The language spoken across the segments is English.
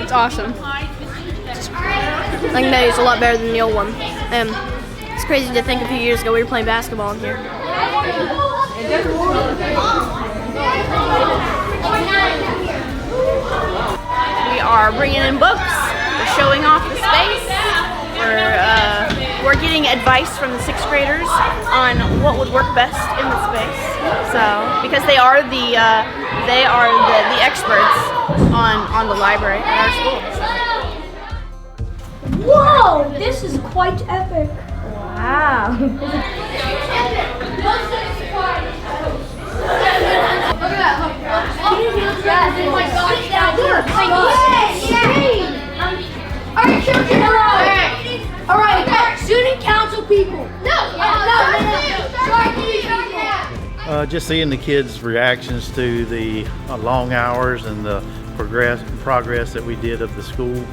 It's awesome. Like that is a lot better than the old one. And it's crazy to think a few years ago we were playing basketball in here. We are bringing in books. We're showing off the space. We're getting advice from the 6th graders on what would work best in the space. So because they are the experts on the library at our school. Whoa! This is quite epic. Wow. Look at that. Oh my gosh. Alright, children, alright, student council people. No. Just seeing the kids' reactions to the long hours and the progress that we did of the school,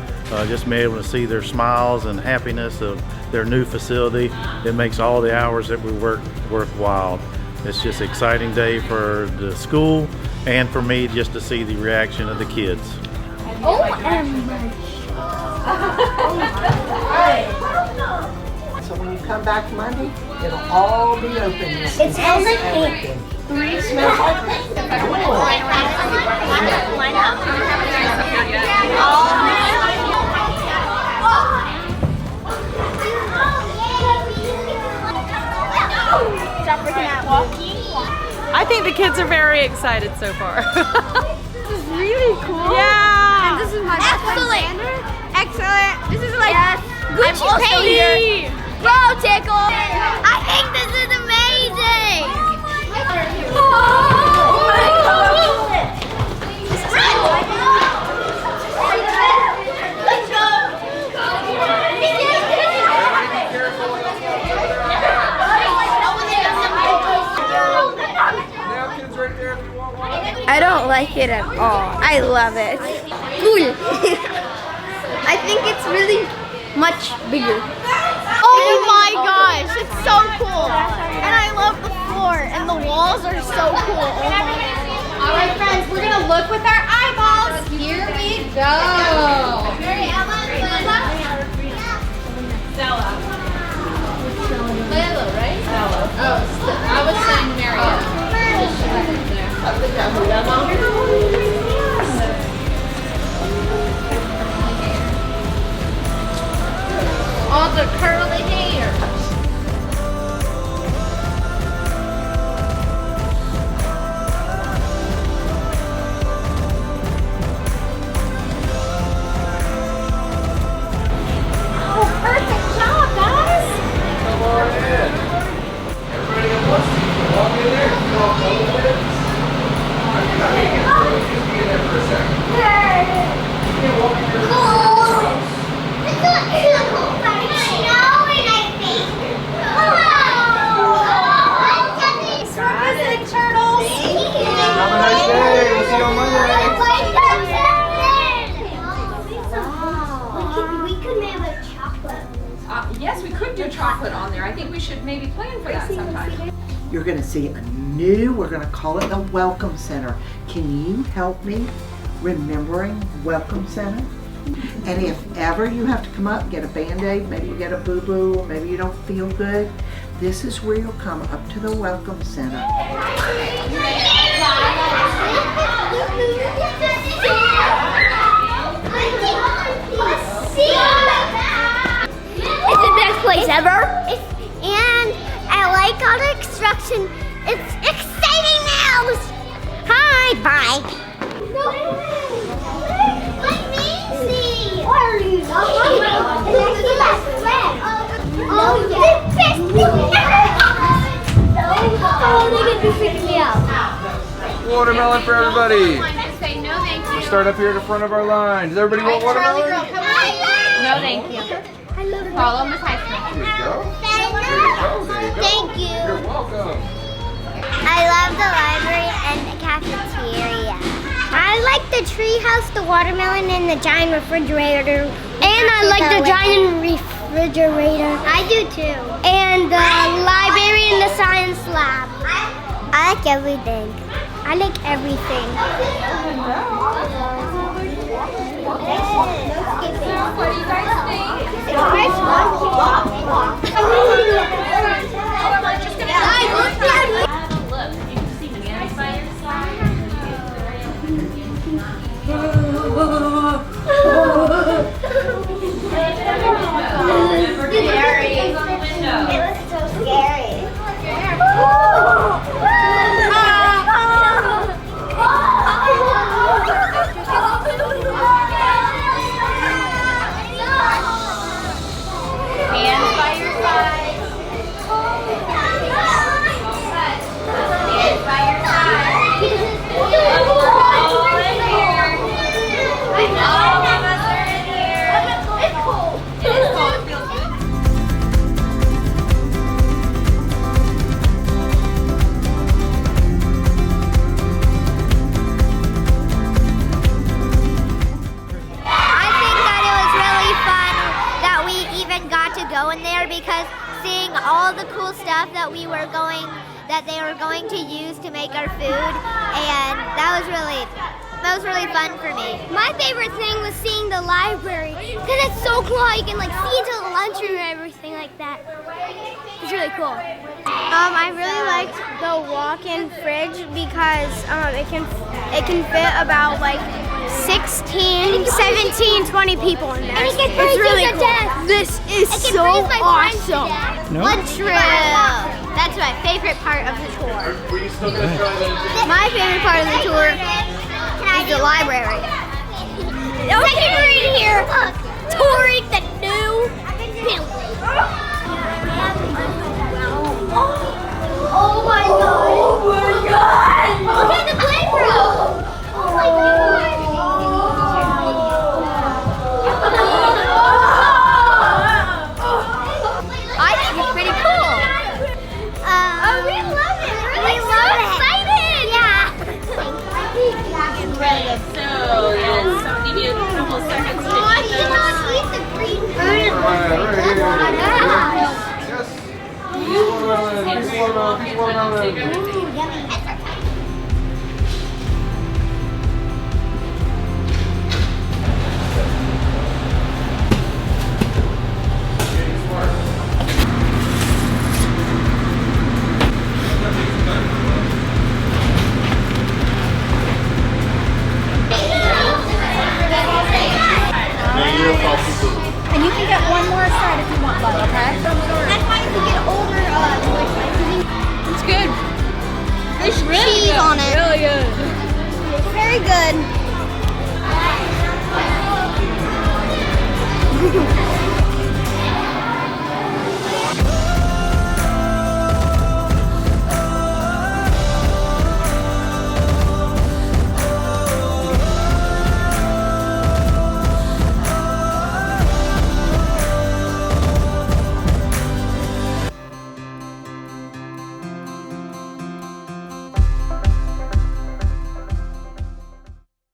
just being able to see their smiles and happiness of their new facility, it makes all the hours that we work worthwhile. It's just an exciting day for the school and for me just to see the reaction of the kids. So when you come back Monday, it'll all be open. It smells like paint. 3 smells like I think the kids are very excited so far. This is really cool. Yeah. And this is my best friend Xander. Excellent. This is like Gucci paint. Bro, tickle. I think this is amazing. Let's go. I don't like it at all. I love it. Cool. I think it's really much bigger. Oh my gosh, it's so cool. And I love the floor and the walls are so cool. Oh my. All right, friends, we're gonna look with our eyeballs. Here we go. Stella. Layla, right? Stella. Oh, I was saying myriad. All the curly hair. Oh, perfect job, guys. Come on in. Everybody at once. Walk in there. Just be in there for a second. You walk in there. It's not too cool, but it's snowing, I think. We're visiting turtles. Have a nice day. We'll see you on Monday. We could make a chocolate. Yes, we could do chocolate on there. I think we should maybe plan for that sometime. You're going to see we're going to call it the Welcome Center. Can you help me remembering Welcome Center? And if ever you have to come up and get a Band-Aid, maybe you get a boo-boo, or maybe you don't feel good, this is where you'll come up to the Welcome Center. It's the best place ever. And I like all the construction. It's exciting news. Hi, bye. Let me see. What are you doing? It's my best friend. Oh, the best thing ever. Oh, they're going to be freaking me out. Watermelon for everybody. Say no thank you. We'll start up here at the front of our line. Does everybody want watermelon? No thank you. Follow Miss Highsmith. There you go. There you go. Thank you. You're welcome. I love the library and the cafeteria. I like the treehouse, the watermelon, and the giant refrigerator. And I like the giant refrigerator. I do too. And the library and the science lab. I like everything. I like everything. What do you guys think? Look, you can see hands by your side. It was so scary. Hands by your side. Hands by your side. All in here. All of us are in here. It's cold. It is cold. It feels good. I think that it was really fun that we even got to go in there because seeing all the cool stuff that they were going to use to make our food, and that was really fun for me. My favorite thing was seeing the library because it's so cool how you can like see into the lunchroom and everything like that. It's really cool. I really liked the walk-in fridge because it can fit about like 16, 17, 20 people in there. And it can It's freeze really you to cool. death. This is It can so freeze my friends to awesome. death. Lunchroom. That's my favorite part of the tour. Were you still gonna try that? My favorite part of the tour is the library. Okay, we're in here touring the new building. Oh my god! Oh my god! Look at the playground! Oh my god! I think it's pretty cool. We love it! We're so excited! Yeah! Right, so yes, give you a couple seconds to I did not eat the green food. Yes. Yes. Piece one on. Ooh, yummy.